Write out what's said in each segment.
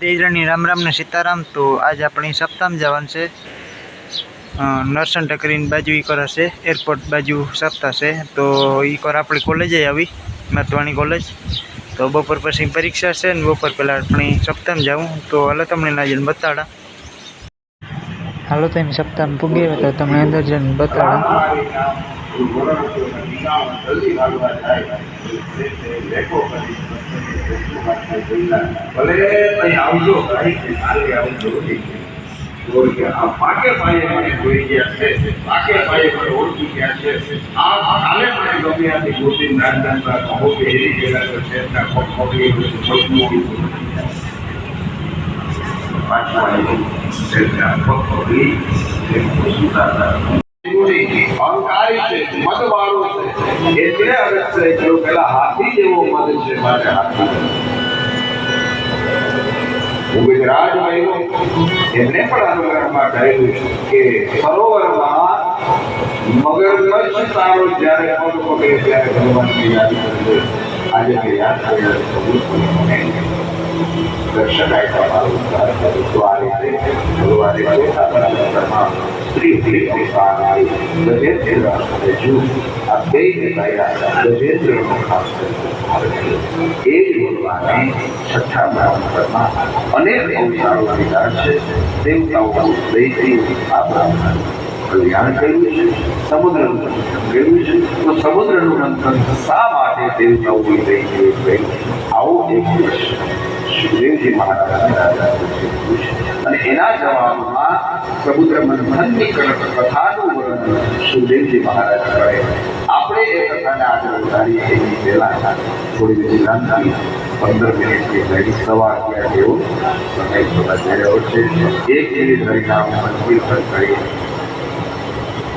દેજરાની રામ રામ ને સીતારાम। તો आज अपनी सप्ताह में जवान से नरसन टकरीन बाजू इकोर हशे एरपोर्ट बाजू सप्ताह से। तो इकोर अपनी कॉलेज आई महत्वानी कॉलेज। तो बपोर पछी परीक्षा से बपोर पहला अपनी सप्ताह में जाऊँ। तो हलो तमने ना जन बताड़ा। हालो तो एम सप्ताह में पुगे तो तमने अंदर जन बताड़ा। पाके पाए मैंने જોઈ ગયા છે પાકે પાए મને ઓળખી ગયા છે। આ કાલે મને ગમ્યાથી ગોતીન નાનકા કહો કે એરી ગયેલા તો શેરના ખોખોડી મજબૂરી પાછો આવ્યો શેરના ખોખોડી એક સુતાતા પૂરી અહંકારી છે મદવાળો છે એટલે અગત્ય જો પેલા હાથી જેવો મદ છે મારે હાથી गुजरात एमने पण अनुग्रहમાં કહેલું કે સરોવરમાં મગરમચ્છ તારો જ્યારે પગ પકડે ત્યારે ભગવાનને યાદ કરજો। આજે મેં યાદ કર્યા દર્શન આપ્યા મારું તો આ રીતે ભગવાને પોતાના સ્ત્રી આવી ગજેન્દ્ર રજુ આ બે કહેવાયા ગજેન્દ્રનો ખાસ એ જ ભગવાને છઠ્ઠા બ્રાહ્મણમાં अनेक अवतारों લીધા છે। દેવતાઓ દૈત્ય આ બ્રાહ્મણ કલ્યાણ કર્યું છે, સમુદ્રનું મંથન કર્યું છે। તો સમુદ્રનું મંથન શા માટે દેવતાઓએ દૈત્યોએ કર્યું? આવો એક પ્રશ્ન સુખદેવજી મહારાજને રાજા પૂછ્યું છે અને એના જવાબમાં સમુદ્ર મંથનની કથાનું વર્ણન સુખદેવજી મહારાજ કરે। આપણે એ કથાને આગળ વધારીએ એની પહેલા થોડી વિશ્રાંતિ 15 મિનિટની લઈ સવા 11 જેવો સમય થોડા જઈ રહ્યો છે। 1 મિનિટ હરિનામ મંદિર પર કરી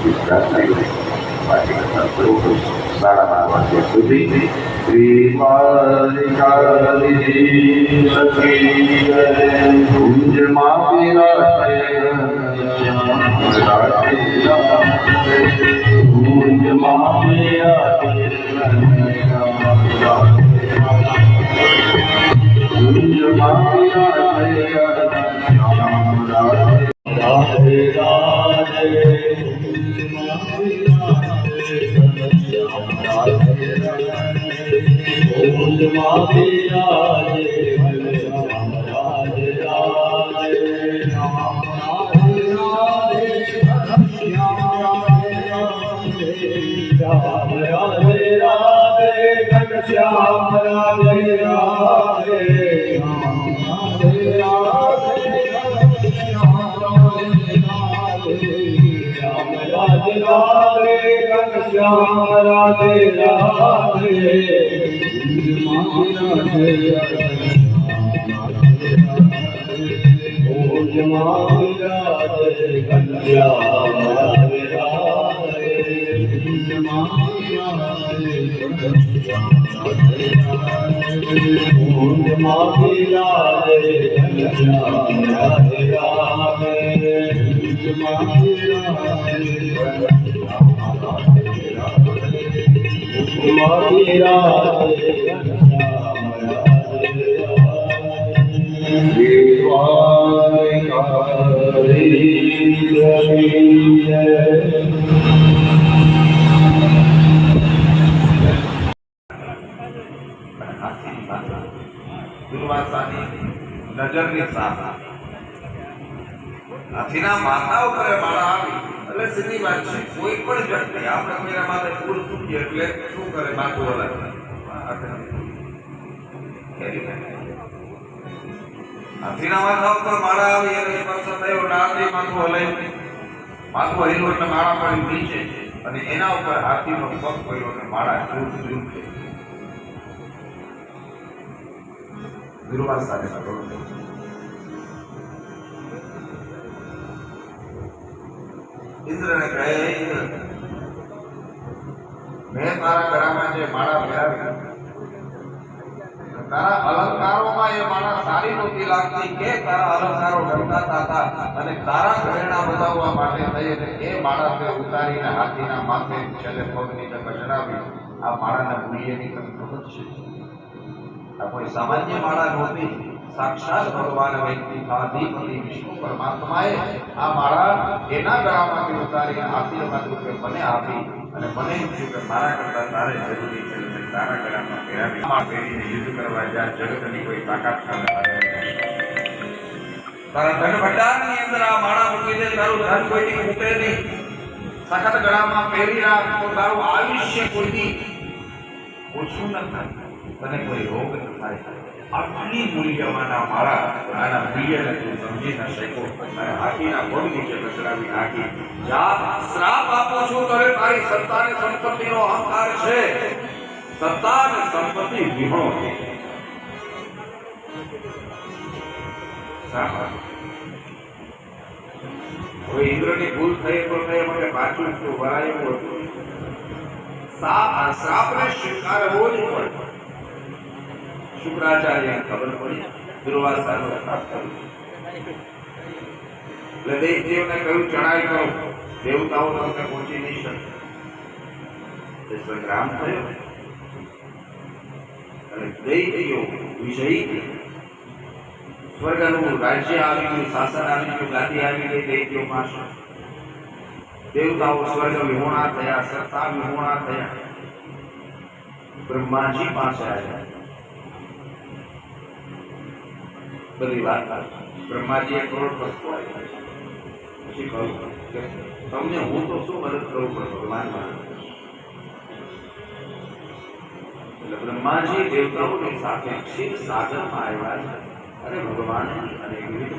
વિશ્રાંત લઈ પાછી કથા શરૂ કરું। 12:30 વાગ્યા સુધી નજરની સાથ હાથીના માથા ઉપર માળા આવી એટલે સીધી વાત છે। કોઈ પણ વ્યક્તિ આપણે કોઈના માથે ફૂલ તૂટીએ એટલે શું કરે? માથું હલાવે। હાથીના માથા ઉપર માળા આવી અને સ્પર્શ થયો નાથી માથું હલાવ્યું, માથું હલ્યું એટલે માળા પડી નીચે અને એના ઉપર હાથીનો પગ પડ્યો અને માળા દૂર દૂર થઈ। ગુરુવાર સાથે इंद्र ने कहे मैं तारा गळाમાં જે માળા પહેરાવી તારા અલંકારોમાં એ માળા સારી નહોતી લાગતી કે તારા અલંકારો ઢંકાતા હતા અને તારા પ્રેરણા બતાવવા માટે થઈને એ માળા તે ઉતારીને હાથીના માથે છેલ્લે પગ નીચે કચડાવી। આ માળાના મૂલ્યની કંઈ ખબર છે? આ કોઈ સામાન્ય માળા નહોતી, સાક્ષાત ભગવાન વૈકુંઠાધિપતિ વિષ્ણુ પરમાત્માએ આ માળા એના ગળામાંથી ઉતારીને આશીર્વાદ રૂપે મને આપી અને મને કહ્યું કે મારા કરતા તારે જરૂરી છે એટલે તારા ગળામાં પહેરાવી આ પહેરીને યુદ્ધ કરવા જા, જગતની કોઈ તાકાત સામે હારે નહીં. તારા ધન ભંડારની અંદર આ માળા મૂકી દે, તારું ધન કોઈથી ખૂટે નહીં. સખત ગળામાં પહેરી રાખ તો તારું આયુષ્ય કોઈથી ઓછું ન થાય, તને કોઈ રોગ ન થાય. આટલી મૂલ્યવાન આ માળા આના પ્રિયને તું સમજી ન શકો અને હાથીના પગ નીચે કચડાવી નાખી. જા, શ્રાપ આપો છું તો તારી સત્તા અને સંપત્તિનો અહંકાર છે, સત્તા અને સંપત્તિ વિહોણો છે. હવે ઇન્દ્રની ભૂલ થઈ તો મને પાછું વરાયું હતું. શ્રાપને સ્વીકારવો જ પડે. શુક્રાચાર્ય ખબર પડી, દુર્વાસાનો શ્રાપ કર્યો. એટલે દેવને કહ્યું ચડાઈ કરો, દેવતાઓ તમને પહોંચી નહીં શકે. સંગ્રામ થયો અને દૈત્યો વિજયી થયા. સ્વર્ગનું રાજ્ય આવી ગયું, શાસન આવી ગયું, ગાદી આવી ગઈ દૈત્યો પાસે. દેવતાઓ સ્વર્ગ વિહોણા થયા, સત્તા વિહોણા થયા. બ્રહ્માજી પાસે આવ્યા. બધી વાત બ્રહ્માજી એક કરોડ વસ્તુ આવી. પછી કહ્યું કે તમને હું તો શું મદદ કરું પણ ભગવાનમાં. એટલે બ્રહ્માજી દેવતાઓની સાથે ક્ષીર સાગરમાં આવ્યા છે અને ભગવાનની અનેક વિવિધ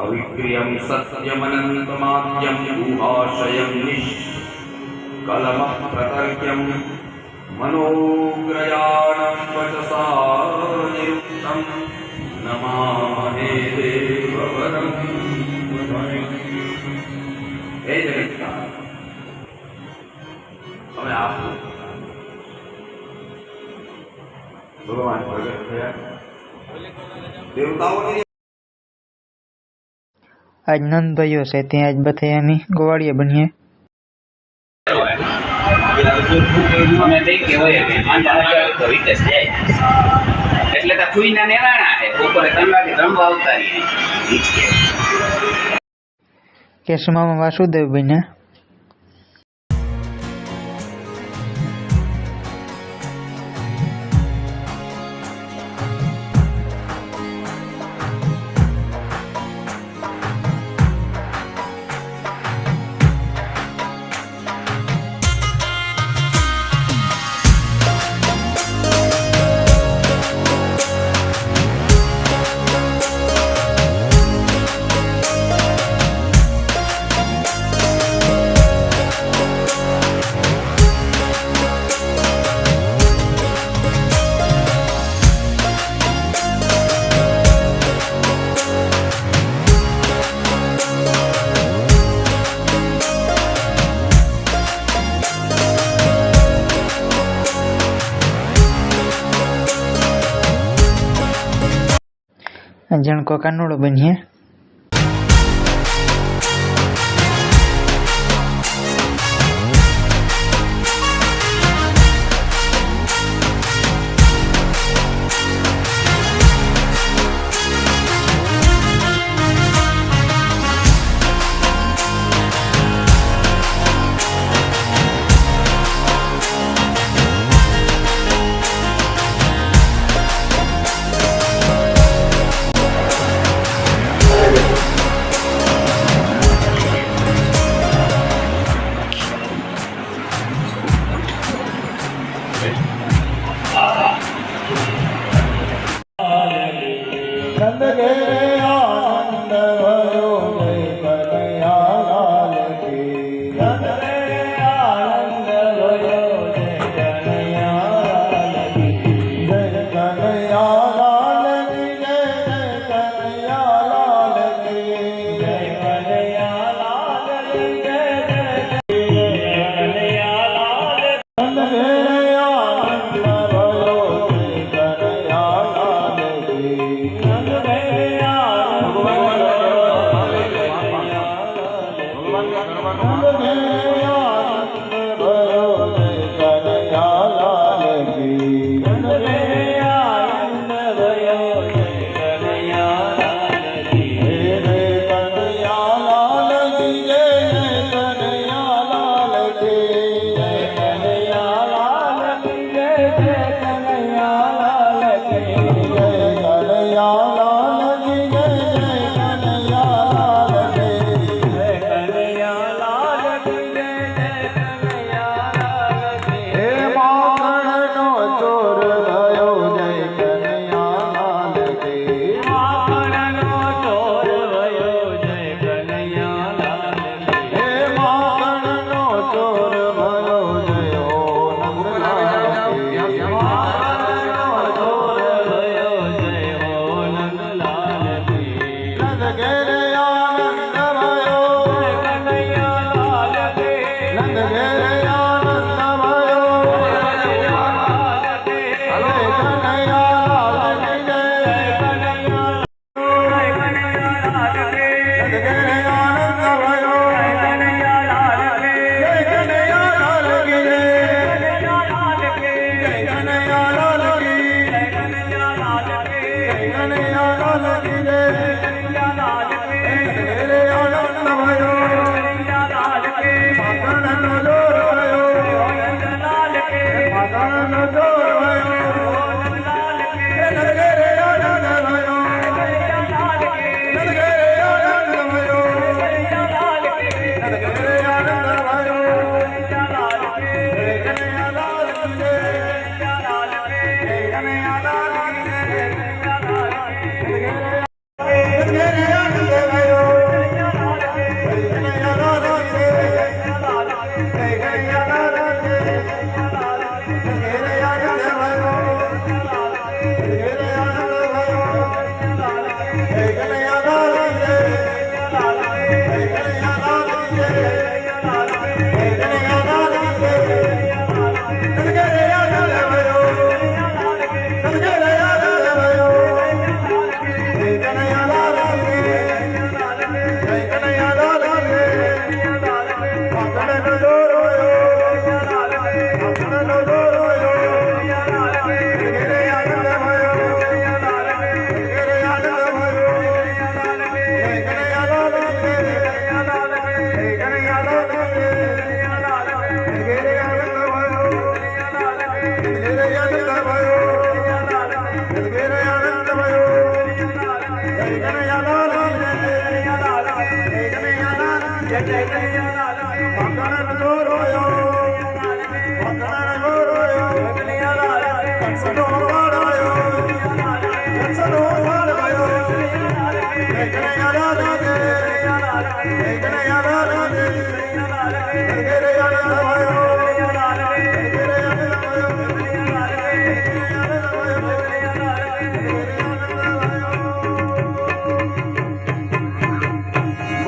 અવિક્રિયમ સત્યમનંતમાદ્યમ ગુહાશયમ નિષ્કલમ પ્રતર્ક્યમ મનોગ્રયાણમ વચસા નિરુક્તમ નમામહે દેવવરમ. હે જગતના અમે આપો ભગવાન પ્રગટ થયા. દેવતાઓની આજ નંદભાઈઓ છે ત્યાં આજ બથૈયાની ગોવાળીએ બનીએ. અમે બે કહેવાય તો વિકાસ જાય એટલે તો ફૂઈના નેવાણા છે બપોરે 3 વાગે રમવા આવતા રહીએ. કેશમામાં વાસુદેવ બન્યા. જણકો કાનુડો બનીએ.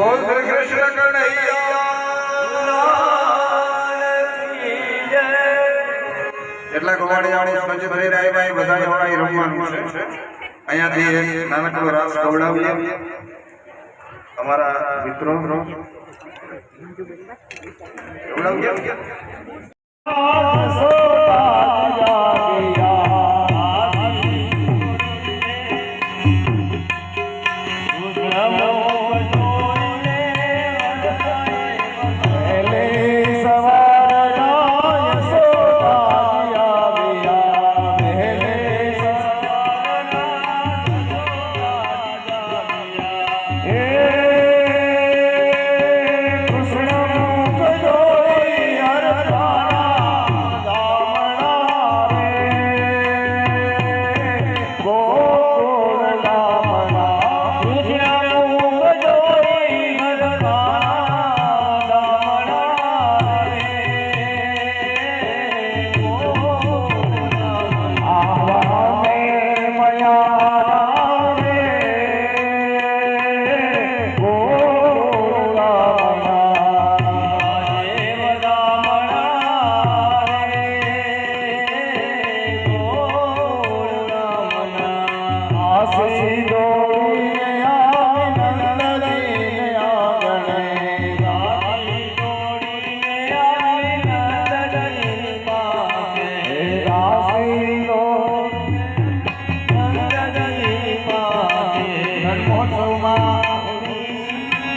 બોલ શ્રી કૃષ્ણ કનૈયા એટલા ગોવાળિયાની સંજયભાઈ રાયભાઈ બધા એવા રમવાનું છે અહીંયાથી નાનકડો રાસ ગવડાવીએ અમારા મિત્રો ગવડાવીએ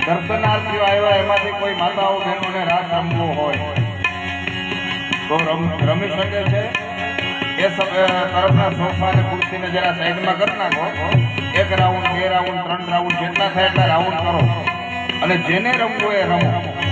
દર્શનાર્થીઓ આવ્યા એમાંથી કોઈ માતાઓ બહેનોને રાસ રમવો હોય તો રમી શકે છે એ તરફના સોફા અને ખુરશીને જરા સાઈડમાં કરી નાખો 1 રાઉન્ડ 2 રાઉન્ડ 3 રાઉન્ડ જેટલા થાય એટલા રાઉન્ડ કરો અને જેને રમવું એ રમો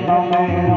તમે